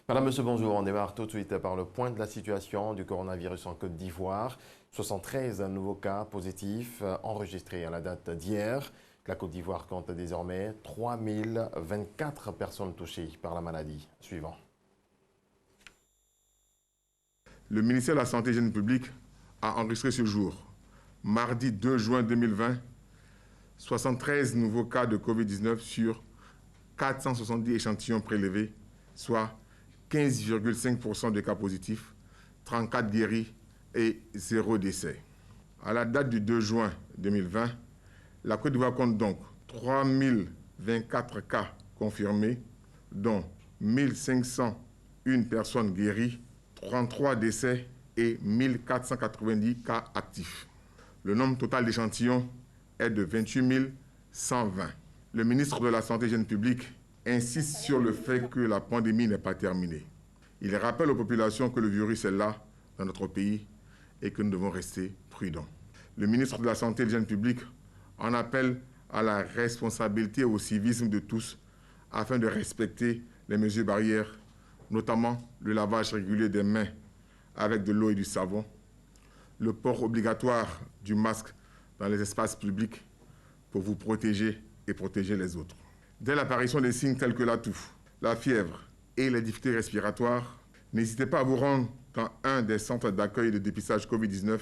Madame, Monsieur, bonjour. On démarre tout de suite par le point de la situation du coronavirus en Côte d'Ivoire. 73 nouveaux cas positifs enregistrés à la date d'hier. La Côte d'Ivoire compte désormais 3024 personnes touchées par la maladie. Suivant. Le ministère de la Santé et de l'Hygiène publique a enregistré ce jour, mardi 2 juin 2020, 73 nouveaux cas de Covid-19 sur 470 échantillons prélevés, soit 15,5% de cas positifs, 34 guéris et 0 décès. À la date du 2 juin 2020, la Côte d'Ivoire compte donc 3024 cas confirmés, dont 1501 personnes guéries, 33 décès et 1490 cas actifs. Le nombre total d'échantillons est de 28 120. Le ministre de la Santé et de l'Hygiène publique insiste sur le fait que la pandémie n'est pas terminée. Il rappelle aux populations que le virus est là, dans notre pays, et que nous devons rester prudents. Le ministre de la Santé et de l'Hygiène publique en appelle à la responsabilité et au civisme de tous afin de respecter les mesures barrières, notamment le lavage régulier des mains avec de l'eau et du savon, le port obligatoire du masque dans les espaces publics pour vous protéger et protéger les autres. Dès l'apparition des signes tels que la toux, la fièvre et les difficultés respiratoires, n'hésitez pas à vous rendre dans un des centres d'accueil et de dépistage Covid-19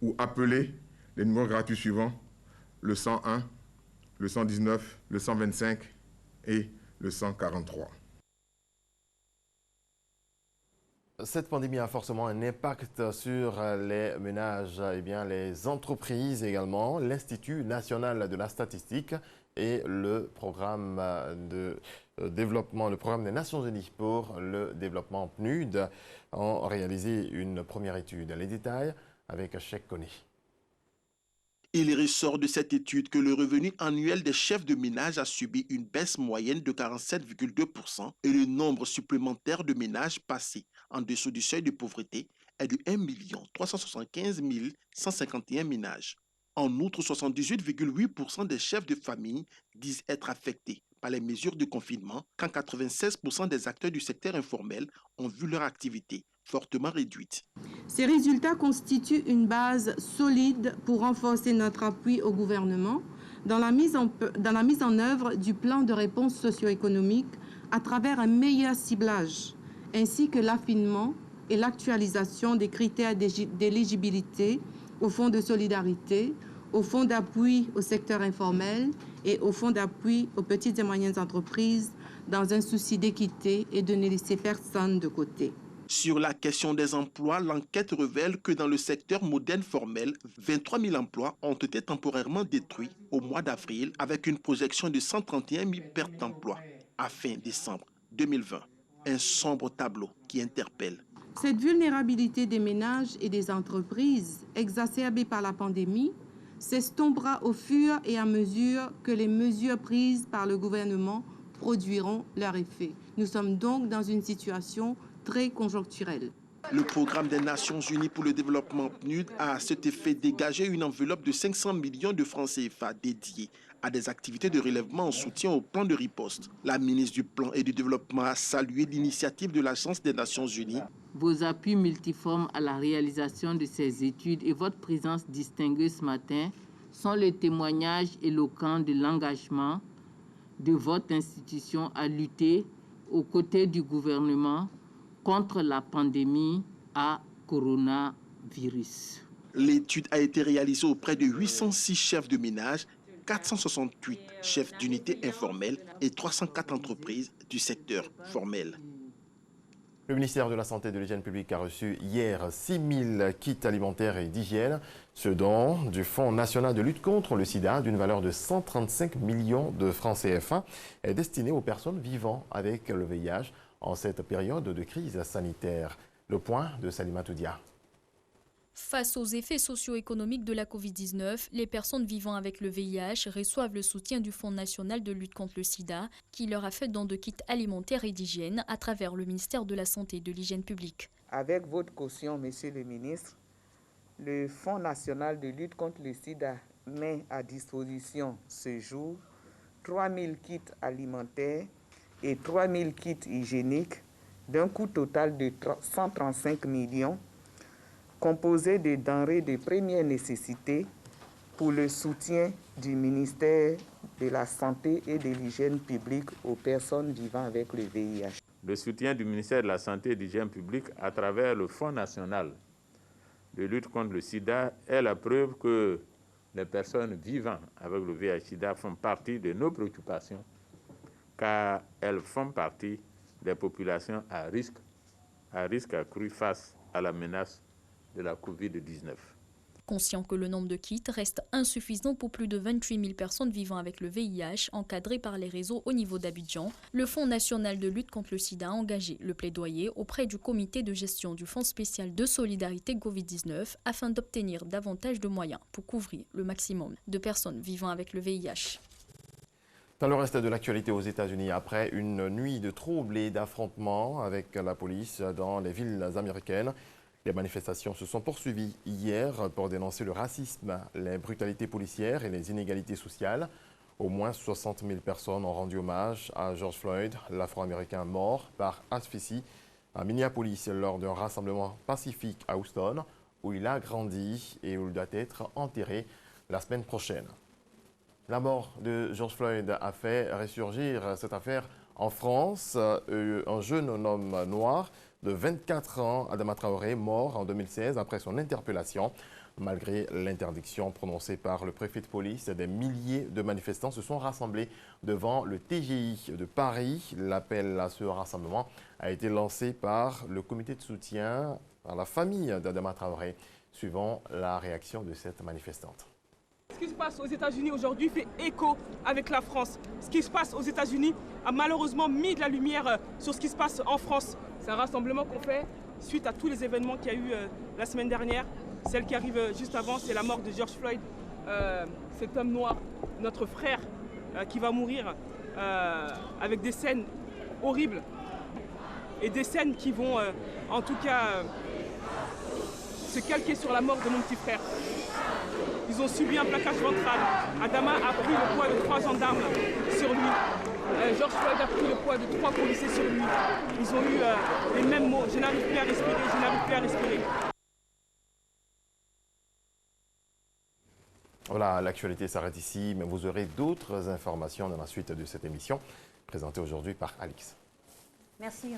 ou appeler les numéros gratuits suivants, le 101, le 119, le 125 et le 143. Cette pandémie a forcément un impact sur les ménages, les entreprises également. L'Institut national de la statistique et le programme de développement, le programme des Nations Unies pour le développement PNUD ont réalisé une première étude. Les détails avec Cheikh Koné. Il ressort de cette étude que le revenu annuel des chefs de ménage a subi une baisse moyenne de 47,2% et le nombre supplémentaire de ménages passés en dessous du seuil de pauvreté est de 1 375 151 ménages. En outre, 78,8% des chefs de famille disent être affectés par les mesures de confinement, quand 96% des acteurs du secteur informel ont vu leur activité fortement réduite. Ces résultats constituent une base solide pour renforcer notre appui au gouvernement dans la mise en œuvre du plan de réponse socio-économique à travers un meilleur ciblage, ainsi que l'affinement et l'actualisation des critères d'éligibilité au fonds de solidarité, au fonds d'appui au secteur informel et au fonds d'appui aux petites et moyennes entreprises dans un souci d'équité et de ne laisser personne de côté. Sur la question des emplois, l'enquête révèle que dans le secteur moderne formel, 23 000 emplois ont été temporairement détruits au mois d'avril avec une projection de 131 000 pertes d'emplois à fin décembre 2020. Un sombre tableau qui interpelle. Cette vulnérabilité des ménages et des entreprises exacerbée par la pandémie s'estompera au fur et à mesure que les mesures prises par le gouvernement produiront leur effet. Nous sommes donc dans une situation très conjoncturelle. Le programme des Nations Unies pour le développement PNUD a à cet effet dégagé une enveloppe de 500 millions de francs CFA dédiée à des activités de relèvement en soutien au plan de riposte. La ministre du Plan et du Développement a salué l'initiative de l'Agence des Nations Unies. Vos appuis multiformes à la réalisation de ces études et votre présence distinguée ce matin sont le témoignage éloquent de l'engagement de votre institution à lutter aux côtés du gouvernement contre la pandémie à coronavirus. L'étude a été réalisée auprès de 806 chefs de ménage, 468 chefs d'unités informelles et 304 entreprises du secteur formel. Le ministère de la Santé et de l'Hygiène publique a reçu hier 6 000 kits alimentaires et d'hygiène. Ce don du Fonds national de lutte contre le sida d'une valeur de 135 millions de francs CFA est destiné aux personnes vivant avec le VIH en cette période de crise sanitaire. Le point de Salima Toudia. Face aux effets socio-économiques de la Covid-19, les personnes vivant avec le VIH reçoivent le soutien du Fonds national de lutte contre le sida qui leur a fait don de kits alimentaires et d'hygiène à travers le ministère de la Santé et de l'Hygiène publique. Avec votre caution, Monsieur le ministre, le Fonds national de lutte contre le sida met à disposition ce jour 3 000 kits alimentaires et 3 000 kits hygiéniques d'un coût total de 135 millions, composé de denrées de première nécessité pour le soutien du ministère de la Santé et de l'Hygiène publique aux personnes vivant avec le VIH. Le soutien du ministère de la Santé et de l'Hygiène publique à travers le Fonds national de lutte contre le sida est la preuve que les personnes vivant avec le VIH-Sida font partie de nos préoccupations, car elles font partie des populations à risque accru face à la menace de la COVID-19. Conscient que le nombre de kits reste insuffisant pour plus de 28 000 personnes vivant avec le VIH encadrées par les réseaux au niveau d'Abidjan, le Fonds national de lutte contre le sida a engagé le plaidoyer auprès du comité de gestion du Fonds spécial de solidarité Covid-19 afin d'obtenir davantage de moyens pour couvrir le maximum de personnes vivant avec le VIH. Dans le reste de l'actualité aux États-Unis, après une nuit de troubles et d'affrontements avec la police dans les villes américaines, les manifestations se sont poursuivies hier pour dénoncer le racisme, les brutalités policières et les inégalités sociales. Au moins 60 000 personnes ont rendu hommage à George Floyd, l'Afro-Américain mort par asphyxie à Minneapolis lors d'un rassemblement pacifique à Houston, où il a grandi et où il doit être enterré la semaine prochaine. La mort de George Floyd a fait ressurgir cette affaire en France. Un jeune homme noir de 24 ans, Adama Traoré, mort en 2016 après son interpellation. Malgré l'interdiction prononcée par le préfet de police, des milliers de manifestants se sont rassemblés devant le TGI de Paris. L'appel à ce rassemblement a été lancé par le comité de soutien à la famille d'Adama Traoré, suivant la réaction de cette manifestante. Ce qui se passe aux États-Unis aujourd'hui fait écho avec la France. Ce qui se passe aux États-Unis a malheureusement mis de la lumière sur ce qui se passe en France. C'est un rassemblement qu'on fait suite à tous les événements qu'il y a eu la semaine dernière. Celle qui arrive juste avant, c'est la mort de George Floyd, cet homme noir, notre frère, qui va mourir avec des scènes horribles et des scènes qui vont en tout cas se calquer sur la mort de mon petit frère. Ils ont subi un plaquage ventral. Adama a pris le poids de 3 gendarmes sur lui. George Floyd a pris le poids de 3 policiers sur lui. Ils ont eu les mêmes mots. Je n'arrive plus à respirer, je n'arrive plus à respirer. Voilà, l'actualité s'arrête ici, mais vous aurez d'autres informations dans la suite de cette émission, présentée aujourd'hui par Alix. Merci.